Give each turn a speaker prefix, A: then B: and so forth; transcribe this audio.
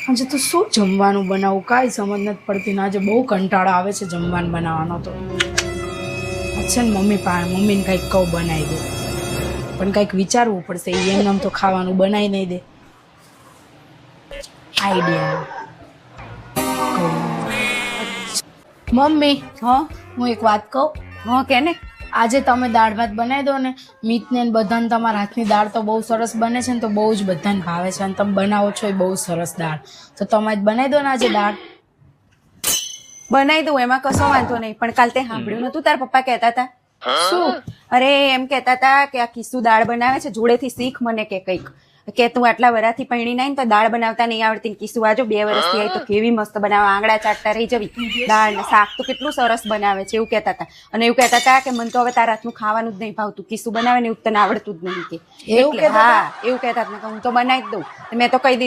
A: આજે તો શું જમવાનું બનાવું કાંઈ સમજ નથી પડતી ને આજે બહુ કંટાળો આવે છે જમવાનું બનાવવાનો તો છે ને મમ્મીને કંઈક કહું બનાવી દે પણ કંઈક વિચારવું પડશે એમ આમ તો ખાવાનું બનાવી નહીં દે આઈડિયા મમ્મી
B: હા
A: હું એક વાત કહું
B: હા કે ને
A: આજે તમે દાળ ભાત બનાવી દો ને મીતને ને બધાને તમારા હાથની દાળ તો બહુ સરસ બને છે ને તો બહુ જ બધાને ભાવે છે અને તમે બનાવો છો એ બહુ સરસ દાળ તો તમે જ બનાવી દો ને આજે દાળ
B: બનાવી દઉં એમાં કશો વાંધો નહીં પણ કાલ તે સાંભળ્યું નતું તાર પપ્પા કહેતા હતા
A: શું
B: અરે એમ કહેતા હતા કે આ કિસ્સુ દાળ બનાવે છે જોડેથી શીખ મને કે કંઈક કે તું આટલા વરાથી પૈણી નહીં તો દાળ બનાવતા નહીં આવડતી ને કિસ્સુ આજો 2 વર્ષથી આવી તો કેવી મસ્ત બનાવે આંગળા ચાટતા રહી જવી દાળ ને શાક તો કેટલું સરસ બનાવે છે એવું કહેતા હતા અને એવું કહેતા હતા કે મને તો હવે તારા હાથનું ખાવાનું જ નહીં ભાવતું કિસ્સુ બનાવે ને એવું તને આવડતું જ નહીં કે
A: એવું કહેતા હતા?
B: હા એવું કહેતા હતા કે હું તો બનાવી જ દઉં મેં તો કહી દીધું